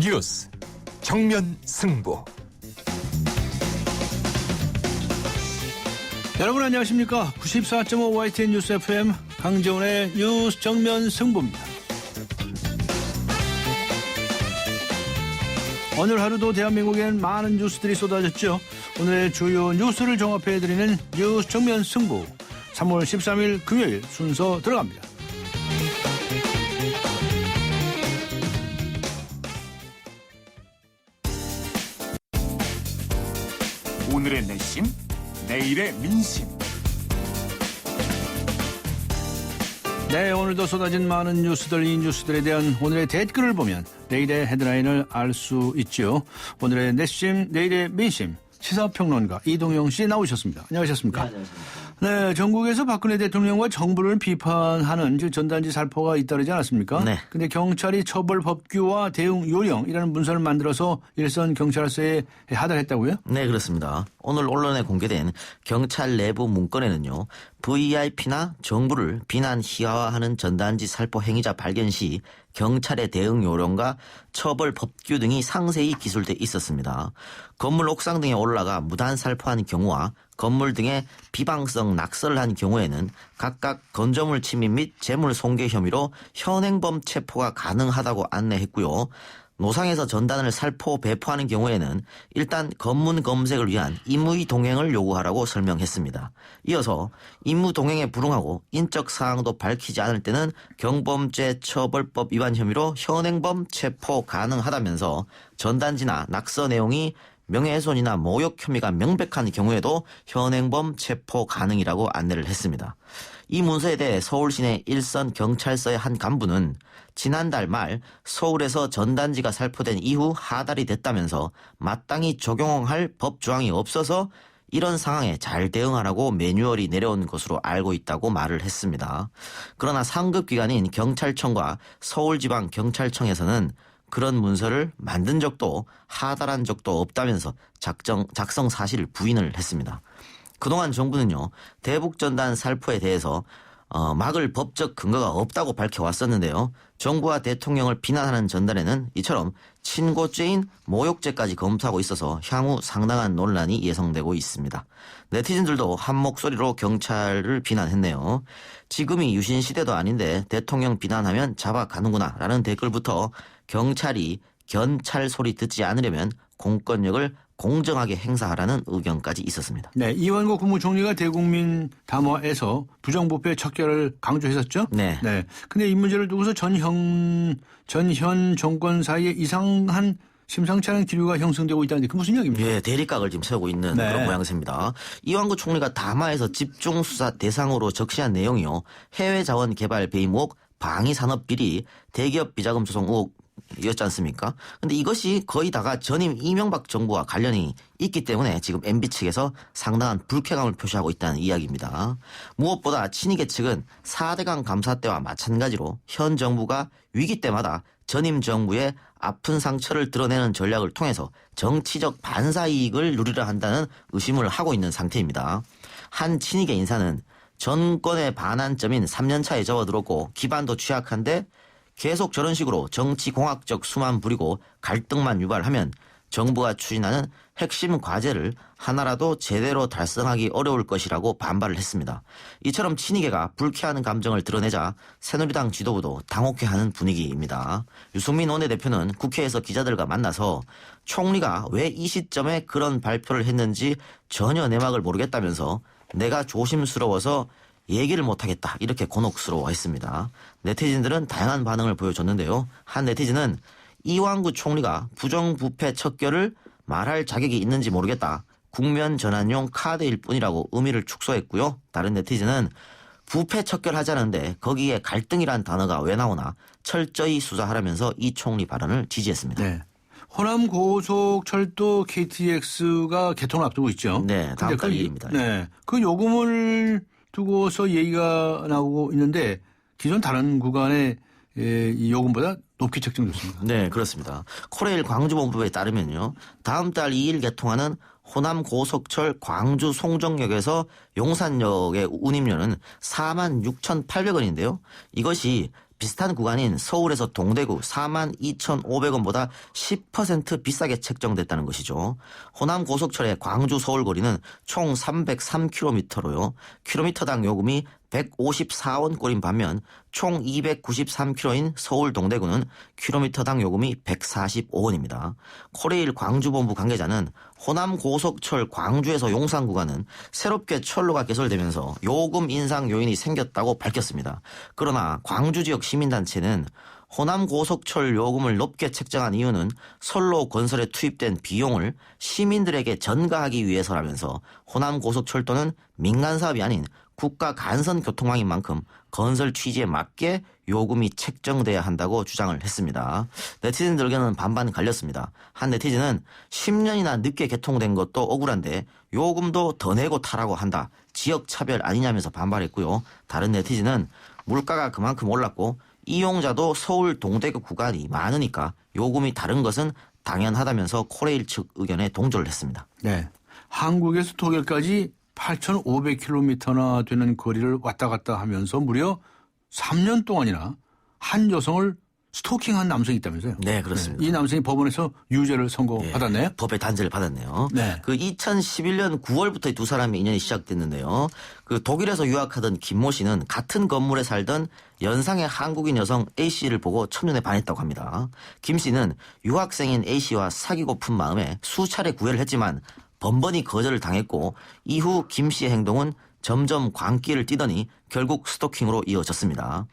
뉴스 정면 승부. 여러분 안녕하십니까? 94.5 YTN 뉴스 FM 강정훈의 뉴스 정면 승부입니다. 오늘 하루도 대한민국엔 많은 뉴스들이 쏟아졌죠. 오늘의 주요 뉴스를 종합해드리는 뉴스 정면 승부 3월 13일 금요일 순서 들어갑니다. 오늘의 내심, 내일의 민심. 네, 오늘도 쏟아진 많은 뉴스들, 이 뉴스들에 대한 오늘의 댓글을 보면 내일의 헤드라인을 알 수 있죠. 오늘의 내심, 내일의 민심, 시사평론가 이동영 씨 나오셨습니다. 안녕하셨습니까? 네, 안녕하십니까. 네, 전국에서 박근혜 대통령과 정부를 비판하는 전단지 살포가 잇따르지 않았습니까? 네. 근데 경찰이 처벌 법규와 대응 요령이라는 문서를 만들어서 일선 경찰서에 하달했다고요? 네, 그렇습니다. 오늘 언론에 공개된 경찰 내부 문건에는요, VIP나 정부를 비난 희화화하는 전단지 살포 행위자 발견 시 경찰의 대응 요령과 처벌 법규 등이 상세히 기술돼 있었습니다. 건물 옥상 등에 올라가 무단 살포한 경우와 건물 등에 비방성 낙서를 한 경우에는 각각 건조물 침입 및 재물 손괴 혐의로 현행범 체포가 가능하다고 안내했고요. 노상에서 전단을 살포 배포하는 경우에는 일단 검문 검색을 위한 임의 동행을 요구하라고 설명했습니다. 이어서 임무 동행에 불응하고 인적 사항도 밝히지 않을 때는 경범죄 처벌법 위반 혐의로 현행범 체포 가능하다면서 전단지나 낙서 내용이 명예훼손이나 모욕 혐의가 명백한 경우에도 현행범 체포 가능이라고 안내를 했습니다. 이 문서에 대해 서울시내 일선 경찰서의 한 간부는 지난달 말 서울에서 전단지가 살포된 이후 하달이 됐다면서 마땅히 적용할 법 조항이 없어서 이런 상황에 잘 대응하라고 매뉴얼이 내려온 것으로 알고 있다고 말을 했습니다. 그러나 상급 기관인 경찰청과 서울지방경찰청에서는 그런 문서를 만든 적도 하달한 적도 없다면서 작성 사실을 부인을 했습니다. 그동안 정부는요, 대북전단 살포에 대해서 막을 법적 근거가 없다고 밝혀왔었는데요. 정부와 대통령을 비난하는 전단에는 이처럼 친고죄인 모욕죄까지 검토하고 있어서 향후 상당한 논란이 예상되고 있습니다. 네티즌들도 한 목소리로 경찰을 비난했네요. 지금이 유신시대도 아닌데 대통령 비난하면 잡아가는구나 라는 댓글부터 경찰이 견찰 소리 듣지 않으려면 공권력을 공정하게 행사하라는 의견까지 있었습니다. 네, 이완구 국무총리가 대국민 담화에서 부정부패 척결을 강조했었죠? 네. 네. 근데 이 문제를 두고서 전현 정권 사이에 이상한 심상치 않은 기류가 형성되고 있다는데 그 무슨 이야기입니까? 예, 대립각을 지금 세우고 있는 네. 그런 모양새입니다. 이완구 총리가 담화에서 집중수사 대상으로 적시한 내용이요. 해외 자원 개발 배임 의혹, 방위산업 비리, 대기업 비자금 조성 의혹 이었지 않습니까? 근데 이것이 거의 다가 전임 이명박 정부와 관련이 있기 때문에 지금 MB 측에서 상당한 불쾌감을 표시하고 있다는 이야기입니다. 무엇보다 친이계 측은 4대강 감사 때와 마찬가지로 현 정부가 위기 때마다 전임 정부의 아픈 상처를 드러내는 전략을 통해서 정치적 반사이익을 누리려 한다는 의심을 하고 있는 상태입니다. 한 친이계 인사는 정권의 반환점인 3년차에 접어들었고 기반도 취약한데 계속 저런 식으로 정치공학적 수만 부리고 갈등만 유발하면 정부가 추진하는 핵심 과제를 하나라도 제대로 달성하기 어려울 것이라고 반발을 했습니다. 이처럼 친이계가 불쾌하는 감정을 드러내자 새누리당 지도부도 당혹해하는 분위기입니다. 유승민 원내대표는 국회에서 기자들과 만나서 총리가 왜 이 시점에 그런 발표를 했는지 전혀 내막을 모르겠다면서 내가 조심스러워서 얘기를 못하겠다 이렇게 곤혹스러워했습니다. 네티즌들은 다양한 반응을 보여줬는데요. 한 네티즌은 이완구 총리가 부정부패 척결을 말할 자격이 있는지 모르겠다. 국면 전환용 카드일 뿐이라고 의미를 축소했고요. 다른 네티즌은 부패 척결하자는데 거기에 갈등이란 단어가 왜 나오나 철저히 수사하라면서 이 총리 발언을 지지했습니다. 네. 호남 고속철도 KTX가 개통을 앞두고 있죠. 네, 다음 달 2일입니다. 네, 그 요금을 두고서 얘기가 나오고 있는데 기존 다른 구간의 이 요금보다 높게 책정됐습니다. 네, 그렇습니다. 코레일 광주본부에 따르면요, 다음 달 2일 개통하는 호남 고속철 광주 송정역에서 용산역의 운임료는 46,800원인데요. 이것이 비슷한 구간인 서울에서 동대구 42,500원보다 10% 비싸게 책정됐다는 것이죠. 호남 고속철의 광주 서울 거리는 총 303km로요. 킬로미터당 요금이 154원꼴인 반면 총 293km인 서울 동대구는 킬로미터당 요금이 145원입니다. 코레일 광주본부 관계자는 호남 고속철 광주에서 용산 구간은 새롭게 철로가 개설되면서 요금 인상 요인이 생겼다고 밝혔습니다. 그러나 광주 지역 시민단체는 호남 고속철 요금을 높게 책정한 이유는 선로 건설에 투입된 비용을 시민들에게 전가하기 위해서라면서 호남 고속철도는 민간 사업이 아닌 국가 간선 교통망인 만큼 건설 취지에 맞게 요금이 책정돼야 한다고 주장을 했습니다. 네티즌들 의견은 반반 갈렸습니다. 한 네티즌은 10년이나 늦게 개통된 것도 억울한데 요금도 더 내고 타라고 한다. 지역 차별 아니냐면서 반발했고요. 다른 네티즌은 물가가 그만큼 올랐고 이용자도 서울 동대구 구간이 많으니까 요금이 다른 것은 당연하다면서 코레일 측 의견에 동조를 했습니다. 네. 한국에서 독일까지 8,500km나 되는 거리를 왔다 갔다 하면서 무려 3년 동안이나 한 여성을 스토킹한 남성이 있다면서요? 네, 그렇습니다. 이 남성이 법원에서 유죄를 선고받았네요. 법의 단죄를 받았네요. 네. 그 2011년 9월부터 이 두 사람의 인연이 시작됐는데요. 그 독일에서 유학하던 김모 씨는 같은 건물에 살던 연상의 한국인 여성 A 씨를 보고 첫눈에 반했다고 합니다. 김 씨는 유학생인 A 씨와 사귀고픈 마음에 수차례 구애를 했지만 번번이 거절을 당했고 이후 김 씨의 행동은 점점 광기를 띠더니 결국 스토킹으로 이어졌습니다.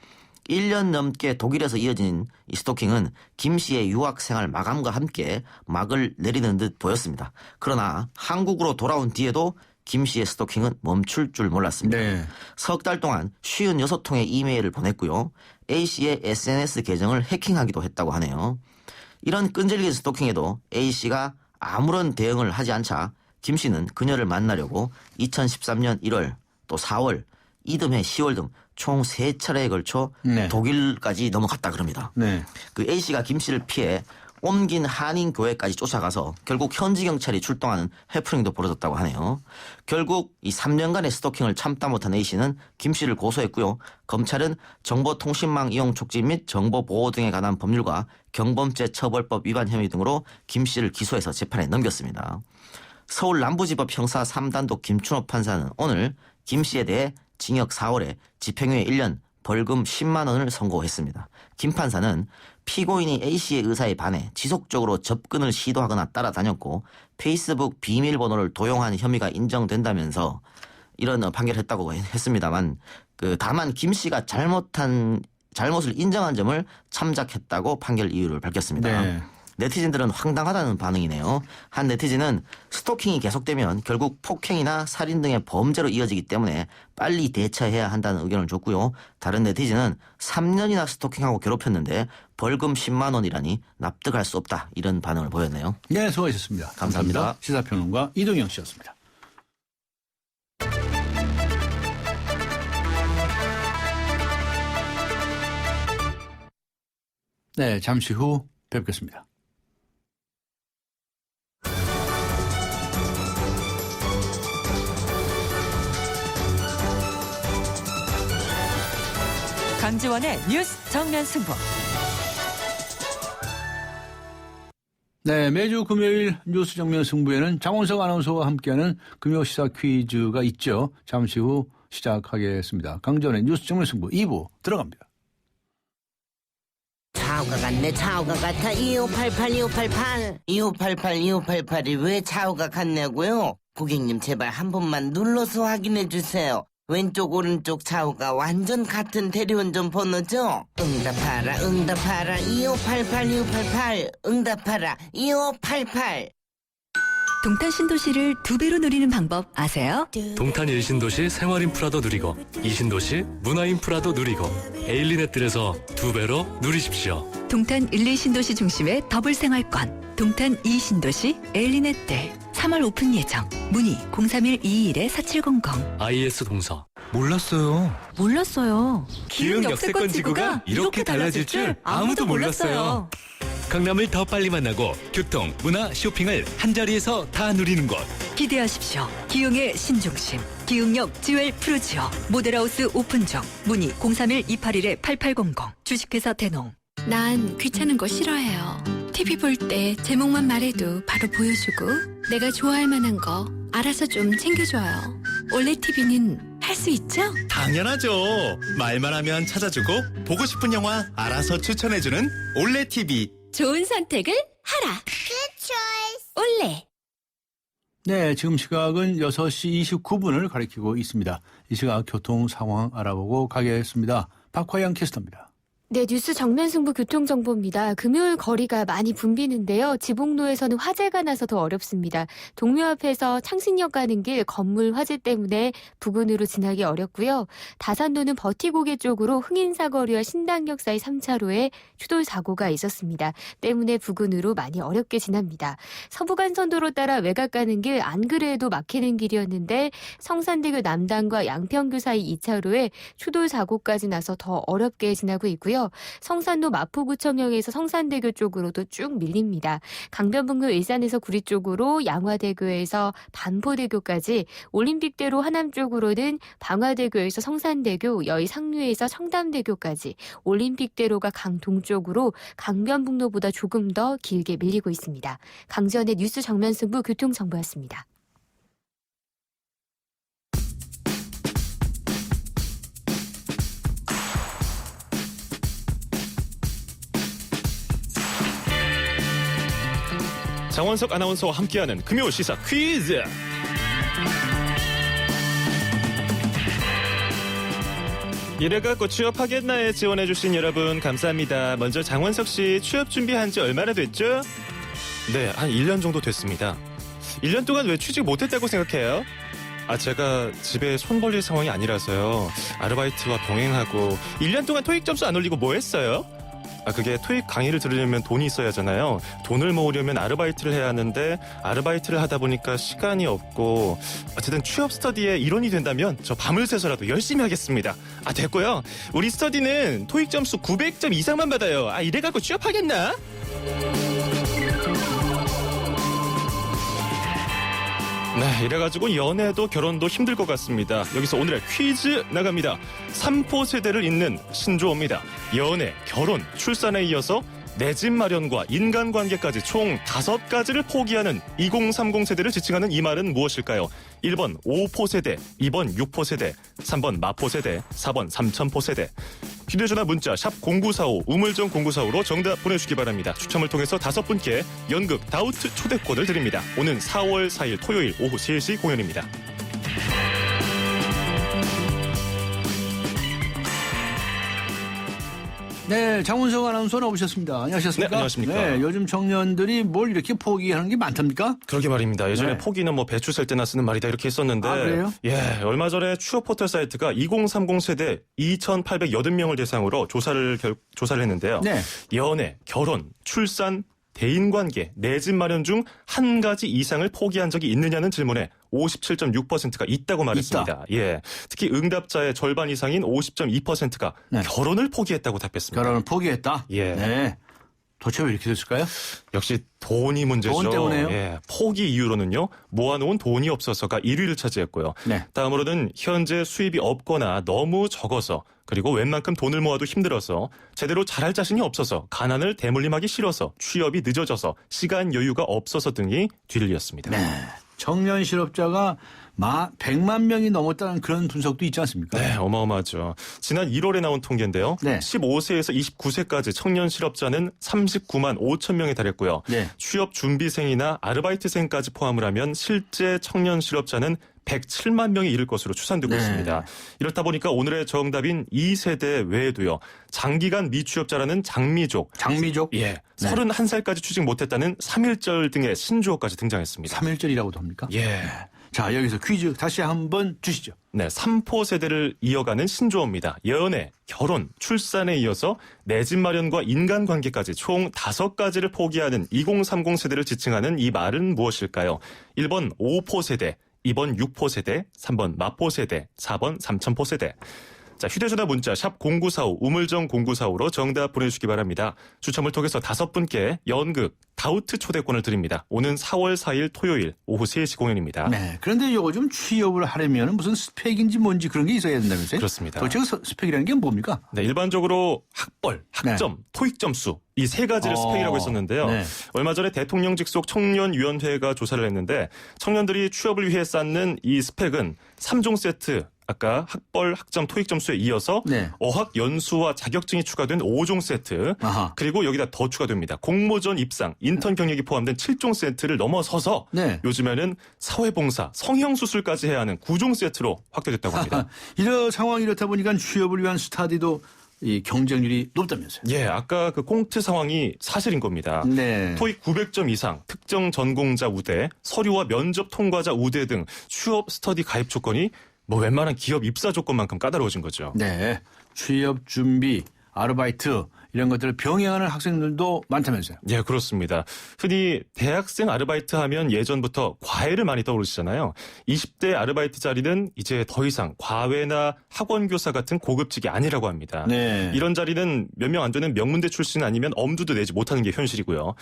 1년 넘게 독일에서 이어진 이 스토킹은 김 씨의 유학생활 마감과 함께 막을 내리는 듯 보였습니다. 그러나 한국으로 돌아온 뒤에도 김 씨의 스토킹은 멈출 줄 몰랐습니다. 네. 석 달 동안 56통의 이메일을 보냈고요. A 씨의 SNS 계정을 해킹하기도 했다고 하네요. 이런 끈질긴 스토킹에도 A 씨가 아무런 대응을 하지 않자 김 씨는 그녀를 만나려고 2013년 1월 또 4월 이듬해 10월 등 총 3차례에 걸쳐 네. 독일까지 넘어갔다 그럽니다. 네. 그 A 씨가 김 씨를 피해 옮긴 한인 교회까지 쫓아가서 결국 현지 경찰이 출동하는 해프닝도 벌어졌다고 하네요. 결국 이 3년간의 스토킹을 참다 못한 A 씨는 김 씨를 고소했고요. 검찰은 정보통신망 이용 촉진 및 정보보호 등에 관한 법률과 경범죄 처벌법 위반 혐의 등으로 김 씨를 기소해서 재판에 넘겼습니다. 서울 남부지법 형사 3단독 김춘호 판사는 오늘 김 씨에 대해 징역 4월에 집행유예 1년 벌금 10만 원을 선고했습니다. 김 판사는 피고인이 A씨의 의사에 반해 지속적으로 접근을 시도하거나 따라다녔고 페이스북 비밀번호를 도용한 혐의가 인정된다면서 이런 판결을 했다고 했습니다만 다만 김 씨가 잘못을 인정한 점을 참작했다고 판결 이유를 밝혔습니다. 네. 네티즌들은 황당하다는 반응이네요. 한 네티즌은 스토킹이 계속되면 결국 폭행이나 살인 등의 범죄로 이어지기 때문에 빨리 대처해야 한다는 의견을 줬고요. 다른 네티즌은 3년이나 스토킹하고 괴롭혔는데 벌금 10만 원이라니 납득할 수 없다. 이런 반응을 보였네요. 네, 수고하셨습니다. 감사합니다. 시사평론가 이동영 씨였습니다. 네, 잠시 후 뵙겠습니다. 강지원의 뉴스 정면 승부. 네, 매주 금요일 뉴스 정면 승부에는 장원석 아나운서와 함께하는 금요 시사 퀴즈가 있죠. 잠시 후 시작하겠습니다. 강지원의 뉴스 정면 승부 2부 들어갑니다. 차우가 같네. 차우가 같아. 2588 2588이 왜 차우가 같냐고요? 고객님 제발 한 번만 눌러서 확인해 주세요. 왼쪽 오른쪽 차우가 완전 같은 대리운전 번호죠? 응답하라 2588 응답하라 2588. 동탄 신도시를 2배로 누리는 방법 아세요? 동탄 1신도시 생활인프라도 누리고 2신도시 문화인프라도 누리고 에일리넷들에서 2배로 누리십시오. 동탄 1, 2신도시 중심의 더블 생활권, 동탄 2신도시 에일리넷들 3월 오픈 예정. 문의 031-221-4700. IS 동서. 몰랐어요. 기흥 역세권 지구가 이렇게 달라질 줄 아무도 몰랐어요. 강남을 더 빨리 만나고 교통, 문화, 쇼핑을 한자리에서 다 누리는 곳. 기대하십시오. 기흥의 신중심 기응력 지웰 프루지오. 모델하우스 오픈 중. 문의 031-281-8800. 주식회사 대농. 난 귀찮은 거 싫어해요. TV 볼 때 제목만 말해도 바로 보여주고 내가 좋아할 만한 거 알아서 좀 챙겨줘요. 올레 TV는 할 수 있죠? 당연하죠. 말만 하면 찾아주고 보고 싶은 영화 알아서 추천해주는 올레 TV. 좋은 선택을 하라. Good choice. 올레. 네, 지금 시각은 6시 29분을 가리키고 있습니다. 이 시각 교통 상황 알아보고 가겠습니다. 박화영 캐스터입니다. 네, 뉴스 정면 승부 교통정보입니다. 금요일 거리가 많이 붐비는데요. 지봉로에서는 화재가 나서 더 어렵습니다. 동묘 앞에서 창신역 가는 길 건물 화재 때문에 부근으로 지나기 어렵고요. 다산로는 버티고개 쪽으로 흥인사거리와 신당역 사이 3차로에 추돌 사고가 있었습니다. 때문에 부근으로 많이 어렵게 지납니다. 서부간선도로 따라 외곽 가는 길 안 그래도 막히는 길이었는데 성산대교 남단과 양평교 사이 2차로에 추돌 사고까지 나서 더 어렵게 지나고 있고요. 성산로 마포구청역에서 성산대교 쪽으로도 쭉 밀립니다. 강변북로 일산에서 구리 쪽으로 양화대교에서 반포대교까지, 올림픽대로 하남 쪽으로는 방화대교에서 성산대교, 여의 상류에서 청담대교까지, 올림픽대로가 강동쪽으로 강변북로보다 조금 더 길게 밀리고 있습니다. 강지연의 뉴스 정면승부 교통정보였습니다. 장원석 아나운서와 함께하는 금요 시사 퀴즈. 이래갖고 취업하겠나에 지원해주신 여러분 감사합니다. 먼저 장원석 씨 취업 준비한 지 얼마나 됐죠? 네, 한 1년 정도 됐습니다. 1년 동안 왜 취직 못했다고 생각해요? 제가 집에 손 벌릴 상황이 아니라서요. 아르바이트와 병행하고 1년 동안 토익 점수 안 올리고 뭐 했어요? 그게 토익 강의를 들으려면 돈이 있어야 하잖아요. 돈을 모으려면 아르바이트를 해야 하는데 아르바이트를 하다 보니까 시간이 없고, 어쨌든 취업 스터디에 일원이 된다면 저 밤을 새서라도 열심히 하겠습니다. 됐고요. 우리 스터디는 토익 점수 900점 이상만 받아요. 이래갖고 취업하겠나? 네, 이래가지고 연애도 결혼도 힘들 것 같습니다. 여기서 오늘의 퀴즈 나갑니다. 3포 세대를 잇는 신조어입니다. 연애, 결혼, 출산에 이어서 내 집 마련과 인간관계까지 총 5가지를 포기하는 2030 세대를 지칭하는 이 말은 무엇일까요? 1번 5포 세대, 2번 6포 세대, 3번 마포 세대, 4번 삼천포 세대. 휴대전화 문자 샵 0945 우물정 0945로 정답 보내주시기 바랍니다. 추첨을 통해서 5분께 연극 다우트 초대권을 드립니다. 오는 4월 4일 토요일 오후 3시 공연입니다. 네, 장원석 아나운서 나오셨습니다. 안녕하셨습니까? 네, 안녕하십니까. 네, 요즘 청년들이 뭘 이렇게 포기하는 게 많답니까? 그러게 말입니다. 예전에 네. 포기는 배추 셀 때나 쓰는 말이다 이렇게 했었는데. 그래요? 예, 얼마 전에 취업 포털 사이트가 2030 세대 2,880명을 대상으로 조사를 했는데요. 네. 연애, 결혼, 출산, 대인관계, 내 집 마련 중 한 가지 이상을 포기한 적이 있느냐는 질문에 57.6%가 있다고 말했습니다. 예, 특히 응답자의 절반 이상인 50.2%가 네. 결혼을 포기했다고 답했습니다. 결혼을 포기했다? 예. 네. 도대체 왜 이렇게 됐을까요? 역시 돈이 문제죠. 돈 때문에요? 예, 포기 이유로는요. 모아놓은 돈이 없어서가 1위를 차지했고요. 네. 다음으로는 현재 수입이 없거나 너무 적어서, 그리고 웬만큼 돈을 모아도 힘들어서, 제대로 잘할 자신이 없어서, 가난을 대물림하기 싫어서, 취업이 늦어져서, 시간 여유가 없어서 등이 뒤를 이었습니다. 네. 청년 실업자가 100만 명이 넘었다는 그런 분석도 있지 않습니까? 네, 어마어마하죠. 지난 1월에 나온 통계인데요. 네. 15세에서 29세까지 청년 실업자는 39만 5천 명에 달했고요. 네. 취업 준비생이나 아르바이트생까지 포함을 하면 실제 청년 실업자는 107만 명이 이를 것으로 추산되고 네. 있습니다. 이렇다 보니까 오늘의 정답인 2세대 외에도요. 장기간 미취업자라는 장미족. 예. 네. 31살까지 취직 못했다는 3.1절 등의 신조어까지 등장했습니다. 3.1절이라고도 합니까? 예. 자, 여기서 퀴즈 다시 한번 주시죠. 네, 3포 세대를 이어가는 신조어입니다. 연애, 결혼, 출산에 이어서 내 집 마련과 인간관계까지 총 5가지를 포기하는 2030 세대를 지칭하는 이 말은 무엇일까요? 1번 5포 세대, 2번 6포 세대, 3번 마포 세대, 4번 삼천포 세대. 자, 휴대전화 문자 샵 0945 우물정 0945로 정답 보내주시기 바랍니다. 추첨을 통해서 5분께 연극 다우트 초대권을 드립니다. 오는 4월 4일 토요일 오후 3시 공연입니다. 네. 그런데 요거 좀 취업을 하려면 무슨 스펙인지 뭔지 그런 게 있어야 된다면서요? 그렇습니다. 도대체 스펙이라는 게 뭡니까? 네, 일반적으로 학벌, 학점, 토익 점수 이 세 가지를 스펙이라고 했었는데요. 네. 얼마 전에 대통령 직속 청년위원회가 조사를 했는데 청년들이 취업을 위해 쌓는 이 스펙은 3종 세트 아까 학벌, 학점, 토익 점수에 이어서 네. 어학 연수와 자격증이 추가된 5종 세트 아하. 그리고 여기다 더 추가됩니다. 공모전 입상, 인턴 경력이 포함된 7종 세트를 넘어서서 네. 요즘에는 사회봉사, 성형수술까지 해야 하는 9종 세트로 확대됐다고 합니다. 이런 상황이 이렇다 보니까 취업을 위한 스타디도 이 경쟁률이 높다면서요? 예, 아까 그 꽁트 상황이 사실인 겁니다. 네. 토익 900점 이상, 특정 전공자 우대, 서류와 면접 통과자 우대 등 취업 스터디 가입 조건이 뭐 웬만한 기업 입사 조건만큼 까다로워진 거죠. 네. 취업 준비, 아르바이트 이런 것들을 병행하는 학생들도 많다면서요? 예, 그렇습니다. 흔히 대학생 아르바이트 하면 예전부터 과외를 많이 떠오르시잖아요. 20대 아르바이트 자리는 이제 더 이상 과외나 학원교사 같은 고급직이 아니라고 합니다. 네. 이런 자리는 몇 명 안 되는 명문대 출신 아니면 엄두도 내지 못하는 게 현실이고요.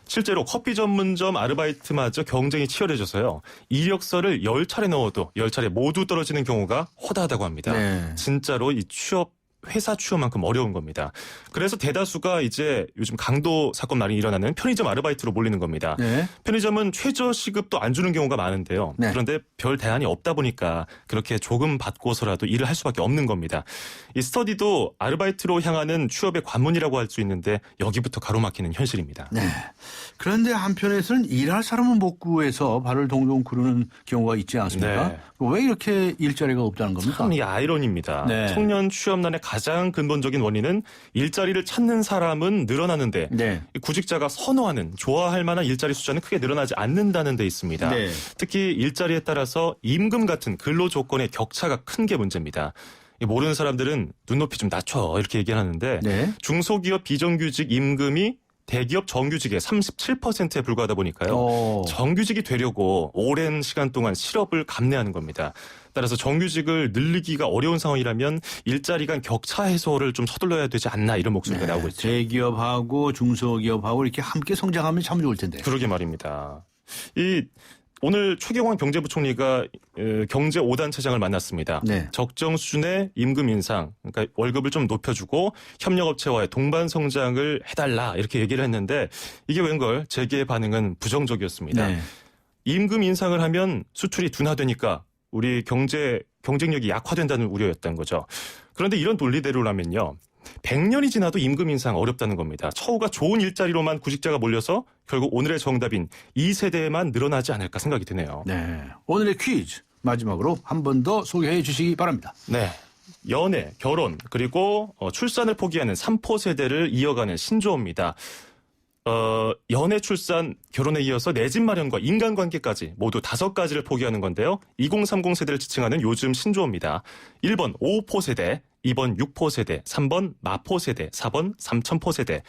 실제로 커피 전문점 아르바이트마저 경쟁이 치열해져서요. 이력서를 10차례 넣어도 10차례 모두 떨어지는 경우가 허다하다고 합니다. 네. 진짜로 이 회사 취업만큼 어려운 겁니다. 그래서 대다수가 이제 요즘 강도 사건 많이 일어나는 편의점 아르바이트로 몰리는 겁니다. 네. 편의점은 최저 시급도 안 주는 경우가 많은데요. 네. 그런데 별 대안이 없다 보니까 그렇게 조금 받고서라도 일을 할 수밖에 없는 겁니다. 이 스터디도 아르바이트로 향하는 취업의 관문이라고 할 수 있는데 여기부터 가로막히는 현실입니다. 네. 그런데 한편에서는 일할 사람은 못 구해서 발을 동동 구르는 경우가 있지 않습니까? 네. 왜 이렇게 일자리가 없다는 겁니까? 참 이게 아이러니입니다. 네. 청년 취업난의 가장 근본적인 원인은 일자리를 찾는 사람은 늘어나는데 네. 구직자가 선호하는 좋아할 만한 일자리 숫자는 크게 늘어나지 않는다는 데 있습니다. 네. 특히 일자리에 따라서 임금 같은 근로 조건의 격차가 큰 게 문제입니다. 모르는 사람들은 눈높이 좀 낮춰 이렇게 얘기하는데 네. 중소기업 비정규직 임금이 대기업 정규직의 37%에 불과하다 보니까요. 정규직이 되려고 오랜 시간 동안 실업을 감내하는 겁니다. 따라서 정규직을 늘리기가 어려운 상황이라면 일자리 간 격차 해소를 좀 서둘러야 되지 않나 이런 목소리가 네. 나오고 있죠. 대기업하고 중소기업하고 이렇게 함께 성장하면 참 좋을 텐데. 그러게 말입니다. 오늘 최경환 경제부총리가 경제 5단체장을 만났습니다. 네. 적정 수준의 임금 인상, 그러니까 월급을 좀 높여주고 협력업체와의 동반 성장을 해달라 이렇게 얘기를 했는데 이게 웬걸 재계의 반응은 부정적이었습니다. 네. 임금 인상을 하면 수출이 둔화되니까 우리 경쟁력이 약화된다는 우려였던 거죠. 그런데 이런 논리대로라면요. 100년이 지나도 임금 인상 어렵다는 겁니다. 처우가 좋은 일자리로만 구직자가 몰려서 결국 오늘의 정답인 2세대에만 늘어나지 않을까 생각이 드네요. 네. 오늘의 퀴즈 마지막으로 한 번 더 소개해 주시기 바랍니다. 네. 연애, 결혼, 그리고 출산을 포기하는 3포 세대를 이어가는 신조어입니다. 연애, 출산, 결혼에 이어서 내 집 마련과 인간관계까지 모두 5가지를 포기하는 건데요. 2030 세대를 지칭하는 요즘 신조어입니다. 1번 5포 세대, 2번 6포 세대, 3번 마포 세대, 4번 3000포 세대.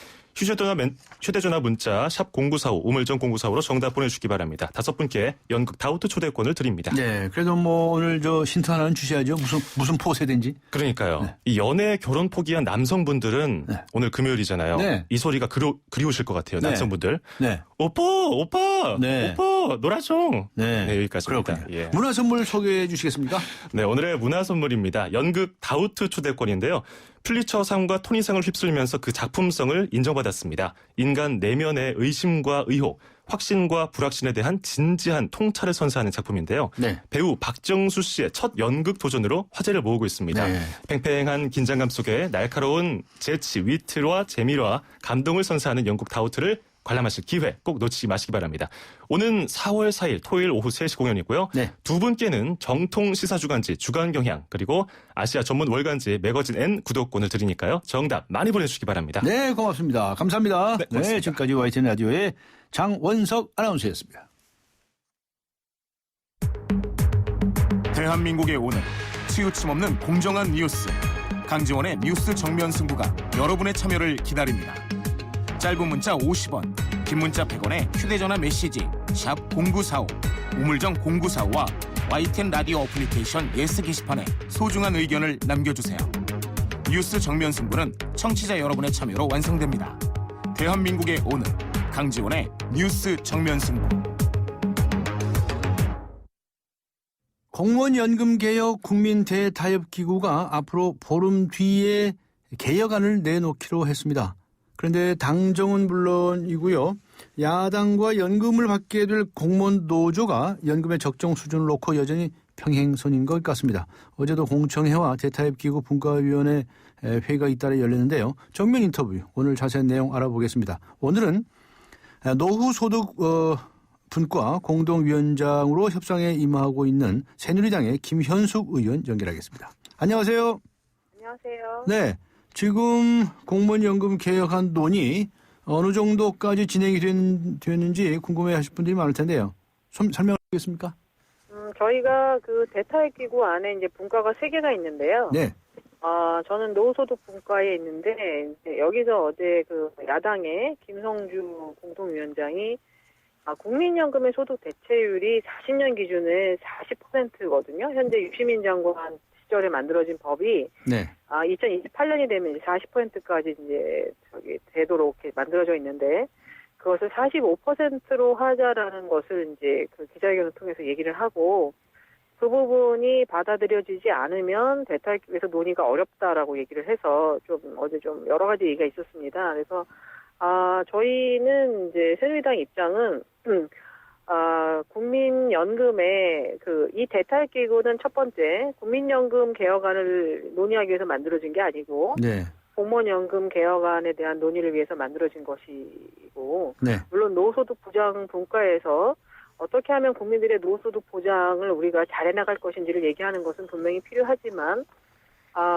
휴대전화 문자 샵 0945 우물정 0945로 정답 보내주시기 바랍니다. 5분께 연극 다우트 초대권을 드립니다. 네, 그래도 뭐 오늘 저 힌트 하나는 주셔야죠. 무슨 포세대인지. 그러니까요. 네. 이 연애 결혼 포기한 남성분들은 네. 오늘 금요일이잖아요. 네. 이 소리가 그리우실 것 같아요. 네. 남성분들. 네. 오빠, 네. 오빠, 놀아줘. 네, 여기까지입니다. 그렇군요. 예. 문화 선물 소개해 주시겠습니까? 네, 오늘의 문화 선물입니다. 연극 다우트 초대권인데요. 퓰리처상과 토니상을 휩쓸면서 그 작품성을 인정받았습니다. 인간 내면의 의심과 의혹, 확신과 불확신에 대한 진지한 통찰을 선사하는 작품인데요. 네. 배우 박정수 씨의 첫 연극 도전으로 화제를 모으고 있습니다. 네. 팽팽한 긴장감 속에 날카로운 재치, 위트와 재미와 감동을 선사하는 연극 다우트를 관람하실 기회 꼭 놓치지 마시기 바랍니다. 오는 4월 4일 토요일 오후 3시 공연이고요. 네. 두 분께는 정통 시사주간지 주간경향 그리고 아시아 전문 월간지 매거진 N 구독권을 드리니까요. 정답 많이 보내주시기 바랍니다. 네, 고맙습니다. 감사합니다. 네, 고맙습니다. 지금까지 YTN 라디오의 장원석 아나운서였습니다. 대한민국의 오늘 치우침 없는 공정한 뉴스 강지원의 뉴스 정면 승부가 여러분의 참여를 기다립니다. 짧은 문자 50원, 긴 문자 100원에 휴대전화 메시지 샵 0945 우물정 0945와 YTN 라디오 어플리케이션 예스 게시판에 소중한 의견을 남겨주세요. 뉴스 정면 승부는 청취자 여러분의 참여로 완성됩니다. 대한민국의 오늘, 강지원의 뉴스 정면 승부. 공무원연금개혁 국민대타협기구가 앞으로 보름 뒤에 개혁안을 내놓기로 했습니다. 그런데 당정은 물론이고요. 야당과 연금을 받게 될 공무원 노조가 연금의 적정 수준을 놓고 여전히 평행선인 것 같습니다. 어제도 공청회와 대타협기구 분과위원회 회의가 잇따라 열렸는데요. 정면 인터뷰 오늘 자세한 내용 알아보겠습니다. 오늘은 노후소득 분과 공동위원장으로 협상에 임하고 있는 새누리당의 김현숙 의원 연결하겠습니다. 안녕하세요. 안녕하세요. 네, 지금 공무원연금 개혁안 논의 어느 정도까지 진행이 됐는지 궁금해하실 분들이 많을 텐데요. 설명하시겠습니까? 저희가 그 대타협기구 안에 이제 분과가 3개가 있는데요. 네. 저는 노후소득 분과에 있는데 여기서 어제 그 야당의 김성주 공동위원장이 국민연금의 소득 대체율이 40년 기준에 40%거든요. 현재 유시민 장관 시절에 만들어진 법이 네. 2028년이 되면 이제 40%까지 이제 되도록 이렇게 만들어져 있는데 그것을 45%로 하자라는 것을 이제 그 기자회견을 통해서 얘기를 하고 그 부분이 받아들여지지 않으면 대타협기구에서 논의가 어렵다라고 얘기를 해서 좀 어제 좀 여러 가지 얘기가 있었습니다. 그래서 저희는 이제 새누리당 입장은 국민연금의 이 대타협기구는 첫 번째 국민연금 개혁안을 논의하기 위해서 만들어진 게 아니고 네. 공무원연금 개혁안에 대한 논의를 위해서 만들어진 것이고 네. 물론 노후소득 보장 분과에서 어떻게 하면 국민들의 노후소득 보장을 우리가 잘해나갈 것인지를 얘기하는 것은 분명히 필요하지만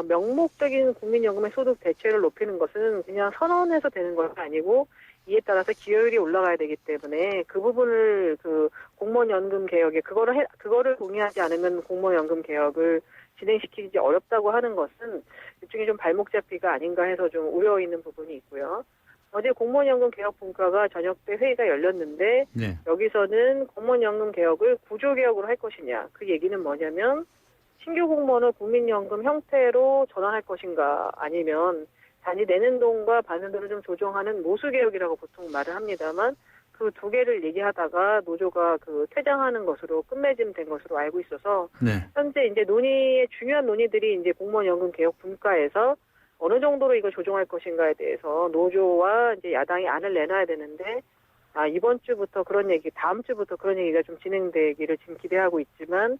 명목적인 국민연금의 소득 대체율을 높이는 것은 그냥 선언해서 되는 것이 아니고 이에 따라서 기여율이 올라가야 되기 때문에 그 부분을 그 공무원연금 개혁에 그거를 동의하지 않으면 공무원연금 개혁을 진행시키기 어렵다고 하는 것은 일종의 좀 발목 잡기가 아닌가 해서 좀 우려 있는 부분이 있고요. 어제 공무원연금 개혁 분과가 저녁 때 회의가 열렸는데 네. 여기서는 공무원연금 개혁을 구조개혁으로 할 것이냐. 그 얘기는 뭐냐면 신규 공무원을 국민연금 형태로 전환할 것인가 아니면 단지 내는 돈과 받는 돈을 좀 조정하는 모수개혁이라고 보통 말을 합니다만 그 두 개를 얘기하다가 노조가 퇴장하는 것으로 끝맺음된 것으로 알고 있어서 네. 현재 이제 중요한 논의들이 이제 공무원연금 개혁 분과에서 어느 정도로 이걸 조정할 것인가에 대해서 노조와 이제 야당이 안을 내놔야 되는데 이번 주부터 다음 주부터 그런 얘기가 좀 진행되기를 지금 기대하고 있지만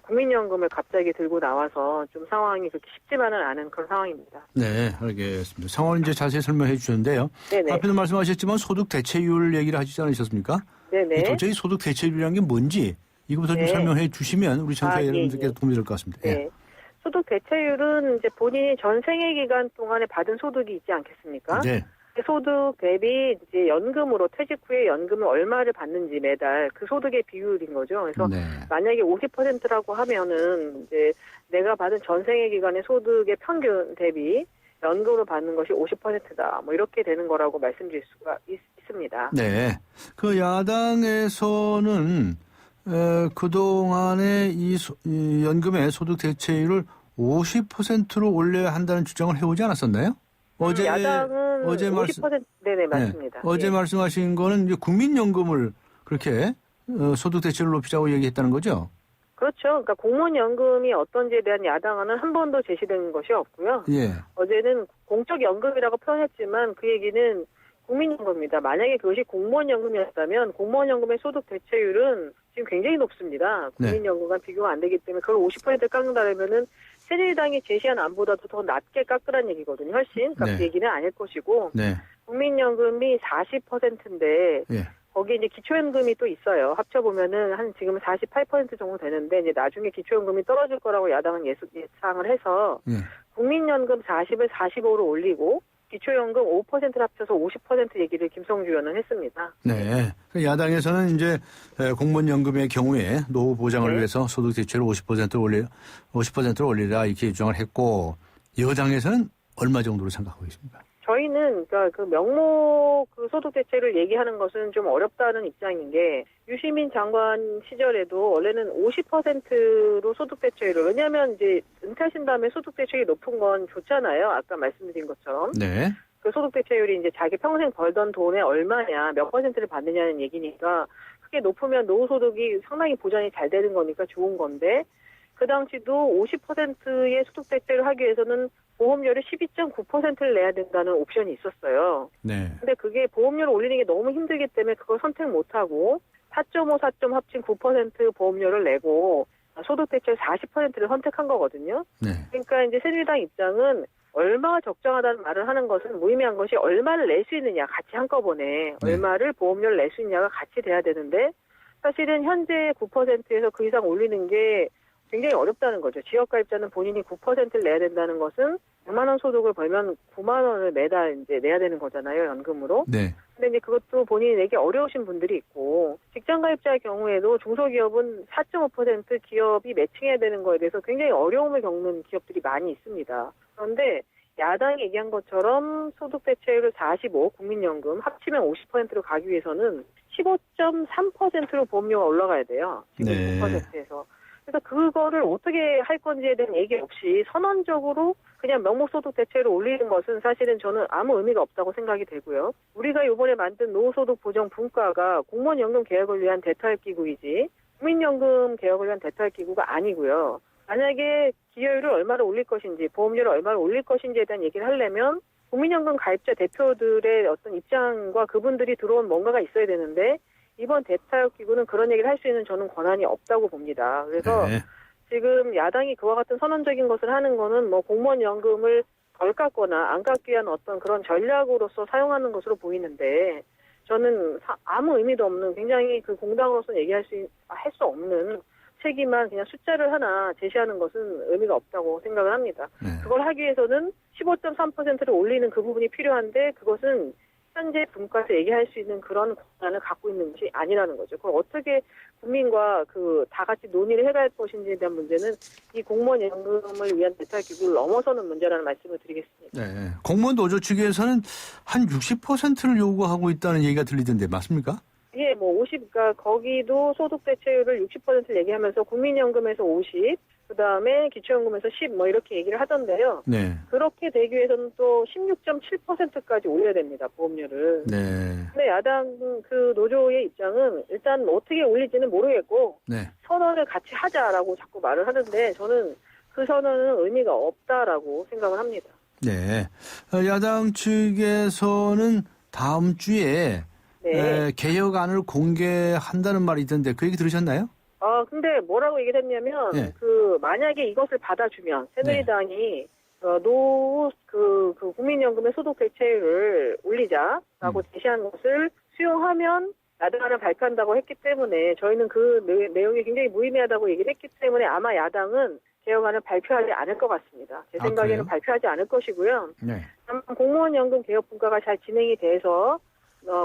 국민연금을 갑자기 들고 나와서 좀 상황이 그렇게 쉽지만은 않은 그런 상황입니다. 네, 알겠습니다. 상황을 이제 자세히 설명해 주셨는데요. 네네. 앞에도 말씀하셨지만 소득 대체율 얘기를 하시지 않으셨습니까? 네네. 도저히 소득 대체율이라는 게 뭔지 이거부터 좀 설명해 주시면 우리 청취자 여러분들께서 도움이 될 것 같습니다. 네. 예. 소득 대체율은 이제 본인이 전 생애 기간 동안에 받은 소득이 있지 않겠습니까? 네. 그 소득 대비 이제 연금으로 퇴직 후에 연금을 얼마를 받는지 매달 그 소득의 비율인 거죠. 그래서 네. 만약에 50%라고 하면은 이제 내가 받은 전 생애 기간의 소득의 평균 대비 연금으로 받는 것이 50%다. 뭐 이렇게 되는 거라고 말씀드릴 수가 있습니다. 네. 그 야당에서는 그동안에 이 연금의 소득 대체율을 50%로 올려야 한다는 주장을 해오지 않았었나요? 야당은 어제 50% 네네 맞습니다. 네. 어제 말씀하신 거는 이제 국민연금을 그렇게 소득 대체율을 높이자고 얘기했다는 거죠? 그렇죠. 그러니까 공무원연금이 어떤지에 대한 야당안은 한 번도 제시된 것이 없고요. 예. 어제는 공적연금이라고 표현했지만 그 얘기는 국민연금입니다. 만약에 그것이 공무원연금이었다면 공무원연금의 소득 대체율은 지금 굉장히 높습니다. 국민연금과 비교가 안 되기 때문에 그걸 50% 깎는다면은 새누리당이 제시한 안보다도 더 낮게 깎으라는 얘기거든요. 훨씬. 그러니까 그 얘기는 아닐 것이고 네. 국민연금이 40%인데 예. 거기 이제 기초연금이 또 있어요. 합쳐보면은 지금은 48% 정도 되는데 이제 나중에 기초연금이 떨어질 거라고 야당은 예상을 해서 국민연금 40을 45로 올리고 기초연금 5%를 합쳐서 50% 얘기를 김성주 의원은 했습니다. 네. 야당에서는 이제 공무원연금의 경우에 노후 보장을 위해서 소득 대체율을 50%로 올리라 이렇게 주장을 했고 여당에서는 얼마 정도로 생각하고 있습니까? 저희는 그러니까 그 명목 그 소득 대체를 얘기하는 것은 좀 어렵다는 입장인 게 유시민 장관 시절에도 원래는 50%로 소득 대체율을 왜냐하면 이제 은퇴하신 다음에 소득 대체율이 높은 건 좋잖아요. 아까 말씀드린 것처럼. 네. 그 소득 대체율이 이제 자기 평생 벌던 돈의 얼마냐, 몇 퍼센트를 받느냐는 얘기니까 그게 높으면 노후소득이 상당히 보장이 잘 되는 거니까 좋은 건데 그 당시도 50%의 소득 대체를 하기 위해서는 보험료를 12.9%를 내야 된다는 옵션이 있었어요. 네. 근데 그게 보험료를 올리는 게 너무 힘들기 때문에 그걸 선택 못하고 4.5, 4점 합친 9% 보험료를 내고 소득 대체 40%를 선택한 거거든요. 네. 그러니까 이제 새누리당 입장은 얼마가 적정하다는 말을 하는 것은 무의미한 것이 얼마를 낼 수 있느냐 같이 한꺼번에 네. 얼마를 보험료를 낼 수 있냐가 같이 돼야 되는데 사실은 현재 9%에서 그 이상 올리는 게 굉장히 어렵다는 거죠. 지역가입자는 본인이 9%를 내야 된다는 것은 100만 원 소득을 벌면 9만 원을 매달 이제 내야 되는 거잖아요, 연금으로. 네. 근데 이제 그것도 본인이 내기 어려우신 분들이 있고 직장가입자의 경우에도 중소기업은 4.5% 기업이 매칭해야 되는 거에 대해서 굉장히 어려움을 겪는 기업들이 많이 있습니다. 그런데 야당이 얘기한 것처럼 소득 대체율을 45, 국민연금 합치면 50%로 가기 위해서는 15.3%로 보험료가 올라가야 돼요. 지금 네. 9%에서. 그래서 그거를 어떻게 할 건지에 대한 얘기 없이 선언적으로 그냥 명목소득 대체를 올리는 것은 사실은 저는 아무 의미가 없다고 생각이 되고요. 우리가 이번에 만든 노후소득 보정 분과가 공무원연금 개혁을 위한 대탈기구이지 국민연금 개혁을 위한 대탈기구가 아니고요. 만약에 기여율을 얼마를 올릴 것인지 보험료를 얼마를 올릴 것인지에 대한 얘기를 하려면 국민연금 가입자 대표들의 어떤 입장과 그분들이 들어온 뭔가가 있어야 되는데 이번 대타협기구는 그런 얘기를 할 수 있는 저는 권한이 없다고 봅니다. 그래서 네. 지금 야당이 그와 같은 선언적인 것을 하는 거는 뭐 공무원 연금을 덜 깎거나 안 깎기 위한 어떤 그런 전략으로서 사용하는 것으로 보이는데 저는 아무 의미도 없는 굉장히 그 공당으로서는 할 수 없는 책임만 그냥 숫자를 하나 제시하는 것은 의미가 없다고 생각을 합니다. 네. 그걸 하기 위해서는 15.3%를 올리는 그 부분이 필요한데 그것은 현재 분과에서 얘기할 수 있는 그런 권한을 갖고 있는 것이 아니라는 거죠. 그걸 어떻게 국민과 그 다 같이 논의를 해갈 것인지에 대한 문제는 이 공무원 연금을 위한 대탈기구를 넘어서는 문제라는 말씀을 드리겠습니다. 네. 공무원 노조 측에서는 한 60%를 요구하고 있다는 얘기가 들리던데 맞습니까? 예, 뭐 50, 그러니까 거기도 소득 대체율을 60%를 얘기하면서 국민연금에서 50, 그 다음에 기초연금에서 10, 뭐 이렇게 얘기를 하던데요. 네. 그렇게 되기 위해서는 또 16.7%까지 올려야 됩니다, 보험료를. 네. 근데 야당 그 노조의 입장은 일단 어떻게 올릴지는 모르겠고, 네. 선언을 같이 하자라고 자꾸 말을 하는데, 저는 그 선언은 의미가 없다라고 생각을 합니다. 네. 야당 측에서는 다음 주에 네. 개혁안을 공개한다는 말이 있던데 그 얘기 들으셨나요? 근데 뭐라고 얘기를 했냐면, 네. 만약에 이것을 받아주면, 새누리당이, 국민연금의 소득 대체율을 올리자라고 제시한 것을 수용하면, 야당안을 발표한다고 했기 때문에, 저희는 그 내용이 굉장히 무의미하다고 얘기를 했기 때문에, 아마 야당은 개혁안을 발표하지 않을 것 같습니다. 제 생각에는 그래요? 발표하지 않을 것이고요. 네. 다만 공무원연금 개혁 분과가 잘 진행이 돼서,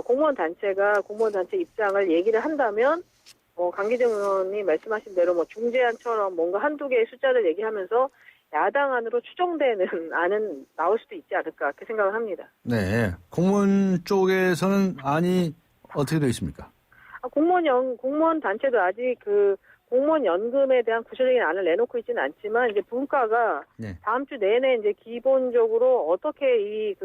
공무원 단체가 공무원 단체 입장을 얘기를 한다면, 강기정 의원이 말씀하신 대로 중재안처럼 뭔가 한두 개의 숫자를 얘기하면서 야당 안으로 추정되는 안은 나올 수도 있지 않을까 그렇게 생각을 합니다. 네. 공무원 쪽에서는 안이 어떻게 되어 있습니까? 공무원 단체도 아직 그 공무원 연금에 대한 구체적인 안을 내놓고 있지는 않지만 이제 분과가 네. 다음 주 내내 이제 기본적으로 어떻게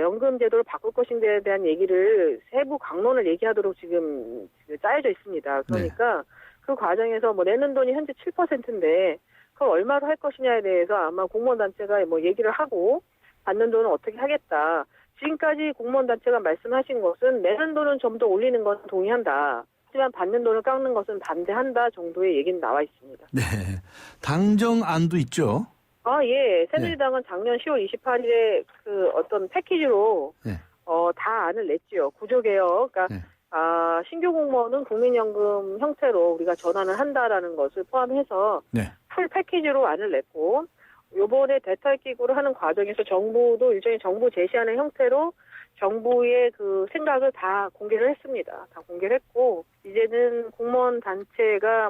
연금 제도를 바꿀 것인지에 대한 얘기를 세부 강론을 얘기하도록 지금 짜여져 있습니다. 그러니까 그 과정에서 내는 돈이 현재 7%인데 그걸 얼마로 할 것이냐에 대해서 아마 공무원 단체가 얘기를 하고 받는 돈은 어떻게 하겠다. 지금까지 공무원 단체가 말씀하신 것은 내는 돈은 좀 더 올리는 건 동의한다. 하지만 받는 돈을 깎는 것은 반대한다 정도의 얘기는 나와 있습니다. 네. 당정안도 있죠. 예. 새누리당은 작년 10월 28일에 그 어떤 패키지로, 네. 다 안을 냈지요. 구조개혁. 그러니까, 네. 신규 공무원은 국민연금 형태로 우리가 전환을 한다라는 것을 포함해서 네. 풀 패키지로 안을 냈고, 요번에 대탈기구를 하는 과정에서 정부도 일종의 정부 제시하는 형태로 정부의 그 생각을 다 공개를 했습니다. 다 공개를 했고, 이제는 공무원 단체가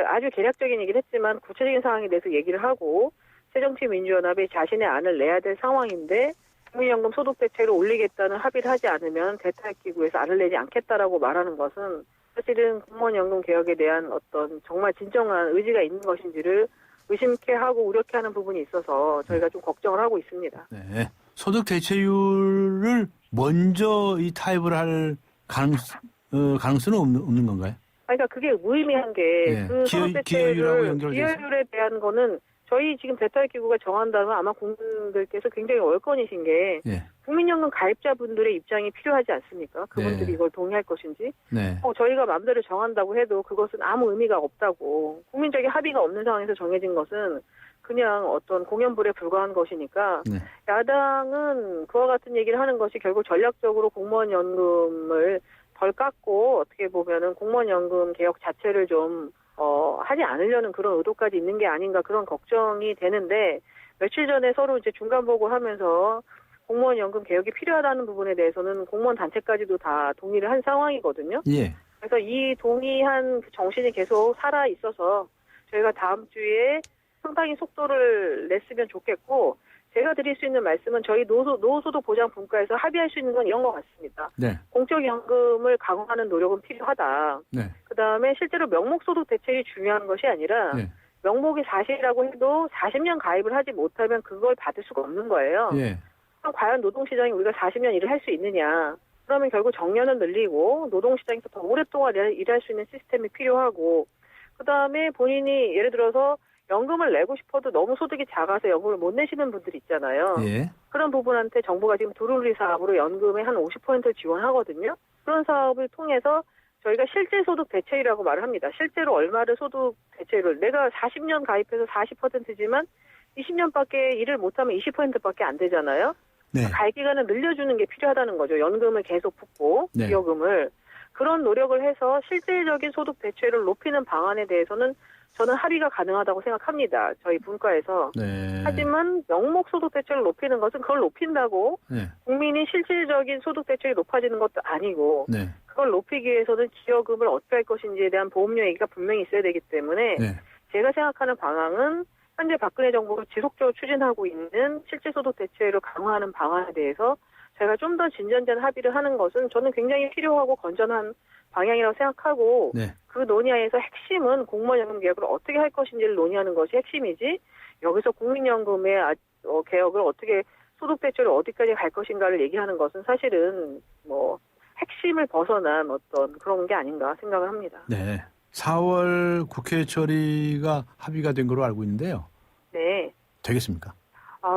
아주 개략적인 얘기를 했지만 구체적인 상황에 대해서 얘기를 하고, 새정치민주연합이 자신의 안을 내야 될 상황인데 국민연금 소득 대체를 올리겠다는 합의를 하지 않으면 대타협기구에서 안을 내지 않겠다라고 말하는 것은 사실은 공무원연금 개혁에 대한 어떤 정말 진정한 의지가 있는 것인지를 의심케 하고 우려케 하는 부분이 있어서 저희가 좀 걱정을 하고 있습니다. 네. 소득 대체율을 먼저 이 타협을 할 가능성은 없는 건가요? 그러니까 그게 무의미한 게 그 소득 대체율을 기여율에 대한 거는 저희 지금 대타협기구가 정한다면 아마 국민들께서 굉장히 월권이신 게 국민연금 가입자분들의 입장이 필요하지 않습니까? 그분들이 이걸 동의할 것인지. 저희가 마음대로 정한다고 해도 그것은 아무 의미가 없다고. 국민적인 합의가 없는 상황에서 정해진 것은 그냥 어떤 공연불에 불과한 것이니까 야당은 그와 같은 얘기를 하는 것이 결국 전략적으로 공무원연금을 덜 깎고 어떻게 보면은 공무원연금 개혁 자체를 좀 하지 않으려는 그런 의도까지 있는 게 아닌가 그런 걱정이 되는데 며칠 전에 서로 이제 중간 보고를 하면서 공무원 연금 개혁이 필요하다는 부분에 대해서는 공무원 단체까지도 다 동의를 한 상황이거든요. 그래서 이 동의한 그 정신이 계속 살아 있어서 저희가 다음 주에 상당히 속도를 냈으면 좋겠고 제가 드릴 수 있는 말씀은 저희 노후소득 보장 분과에서 합의할 수 있는 건 이런 것 같습니다. 공적연금을 강화하는 노력은 필요하다. 그다음에 실제로 명목소득 대책이 중요한 것이 아니라 명목이 40이라고 해도 40년 가입을 하지 못하면 그걸 받을 수가 없는 거예요. 그럼 과연 노동시장에 우리가 40년 일을 할 수 있느냐. 그러면 결국 정년은 늘리고 노동시장에서 더 오랫동안 일할 수 있는 시스템이 필요하고 그다음에 본인이 예를 들어서 연금을 내고 싶어도 너무 소득이 작아서 연금을 못 내시는 분들 있잖아요. 그런 부분한테 정부가 지금 두루리 사업으로 연금의 한 50%를 지원하거든요. 그런 사업을 통해서 저희가 실제 소득 대체율이라고 말을 합니다. 실제로 얼마를 소득 대체율을 내가 40년 가입해서 40%지만 20년밖에 일을 못하면 20%밖에 안 되잖아요. 가입 기간을 늘려주는 게 필요하다는 거죠. 연금을 계속 붓고 기여금을. 그런 노력을 해서 실질적인 소득 대체율을 높이는 방안에 대해서는 저는 합의가 가능하다고 생각합니다. 저희 분과에서. 하지만 명목 소득 대체율을 높이는 것은 그걸 높인다고 국민이 실질적인 소득 대체율이 높아지는 것도 아니고 그걸 높이기 위해서는 기여금을 어떻게 할 것인지에 대한 보험료 얘기가 분명히 있어야 되기 때문에 제가 생각하는 방향은 현재 박근혜 정부가 지속적으로 추진하고 있는 실질 소득 대체율을 강화하는 방안에 대해서 제가 좀 더 진전된 합의를 하는 것은 저는 굉장히 필요하고 건전한 방향이라고 생각하고 그 논의하에서 핵심은 공무원연금 개혁을 어떻게 할 것인지를 논의하는 것이 핵심이지 여기서 국민연금의 개혁을 어떻게 소득 대체율을 어디까지 갈 것인가를 얘기하는 것은 사실은 뭐 핵심을 벗어난 어떤 그런 게 아닌가 생각을 합니다. 4월 국회 처리가 합의가 된 걸로 알고 있는데요. 되겠습니까?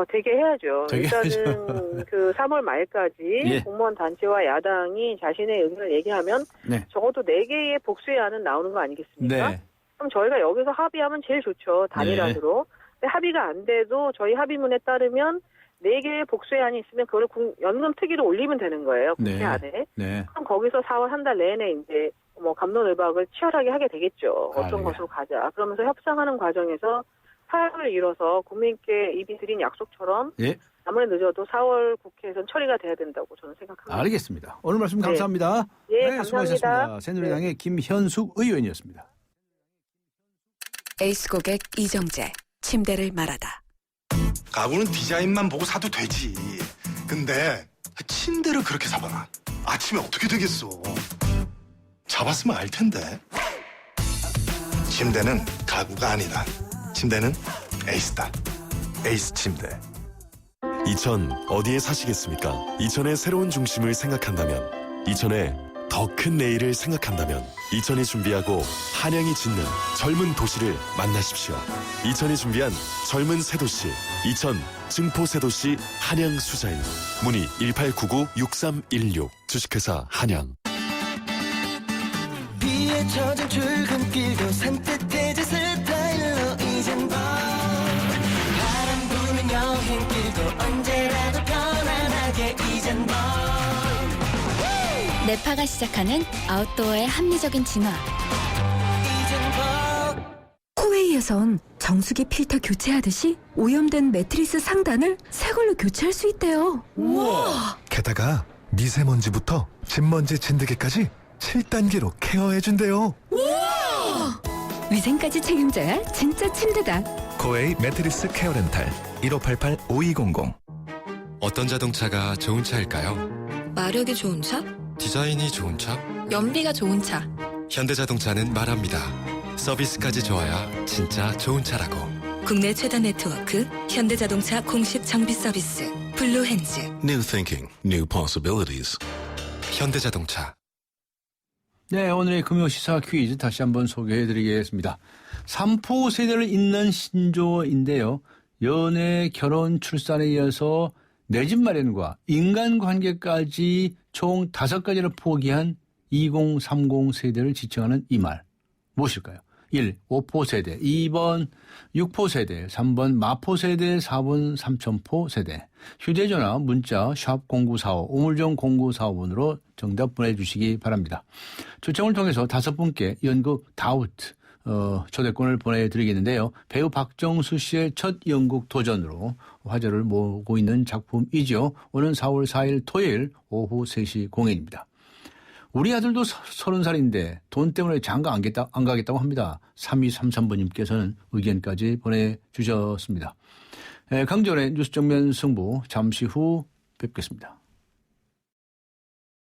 되게 해야죠. 일단은 그 3월 말까지 공무원 단체와 야당이 자신의 의견을 얘기하면 적어도 4개의 복수의 안은 나오는 거 아니겠습니까? 그럼 저희가 여기서 합의하면 제일 좋죠. 단일안으로. 근데 합의가 안 돼도 저희 합의문에 따르면 4개의 복수의 안이 있으면 그걸 연금 특위로 올리면 되는 거예요. 국회 안에. 그럼 거기서 4월 한 달 내내 이제 뭐 갑론을박을 치열하게 하게 되겠죠. 어떤 것으로 가자. 그러면서 협상하는 과정에서 사흘을 이뤄서 국민께 이미 드린 약속처럼 아무리 늦어도 4월 국회에선 처리가 돼야 된다고 저는 생각합니다. 알겠습니다. 오늘 말씀 감사합니다. 감사합니다. 수고하셨습니다. 새누리당의 김현숙 의원이었습니다. 에이스 고객 이정재, 침대를 말하다. 가구는 디자인만 보고 사도 되지. 근데 침대를 그렇게 사봐라. 아침에 어떻게 되겠어. 잡았으면 알 텐데. 침대는 가구가 아니다. 침대는 에이스다. 에이스 침대. 이천 어디에 사시겠습니까? 이천의 새로운 중심을 생각한다면, 이천의 더 큰 내일을 생각한다면 이천이 준비하고 한양이 짓는 젊은 도시를 만나십시오. 이천이 준비한 젊은 새도시, 이천 증포 새도시 한양 수자인. 문의 1899-6316. 주식회사 한양. 비에 젖은 출근길도 산뜻해진 스타일로 이젠 바람 부는 여행길도 언제라도 편안하게 이젠 네파가 시작하는 아웃도어의 합리적인 진화. 코웨이에선 정수기 필터 교체하듯이 오염된 매트리스 상단을 새 걸로 교체할 수 있대요. 우와! 게다가 미세먼지부터 진먼지 진드기까지 7단계로 케어해준대요. 우와! 위생까지 책임져야 진짜 침대다. 코웨이 매트리스 케어 렌탈 1588-5200. 어떤 자동차가 좋은 차일까요? 마력이 좋은 차? 디자인이 좋은 차? 연비가 좋은 차. 현대자동차는 말합니다. 서비스까지 좋아야 진짜 좋은 차라고. 국내 최다 네트워크 현대자동차 공식 정비 서비스 블루핸즈. New thinking, new possibilities. 현대자동차. 네, 오늘의 금요시사 퀴즈 다시 한번 소개해드리겠습니다. 삼포 세대를 잇는 신조어인데요. 연애, 결혼, 출산에 이어서 내 집 마련과 인간관계까지 총 5가지를 포기한 2030 세대를 지칭하는 이 말. 무엇일까요? 1. 5포 세대, 2번 6포 세대, 3번 마포 세대, 4번 삼천포 세대. 휴대전화, 문자 샵 0945, 우물정 0945번으로 정답 보내주시기 바랍니다. 추첨을 통해서 5분께 연극 다우트 초대권을 보내드리겠는데요. 배우 박정수 씨의 첫 연극 도전으로 화제를 모으고 있는 작품이죠. 오는 4월 4일 토요일 오후 3시 공연입니다. 우리 아들도 30살인데 돈 때문에 장가 안 가겠다고 합니다. 3233번님께서는 의견까지 보내주셨습니다. 강전의 뉴스 정면 승부 잠시 후 뵙겠습니다.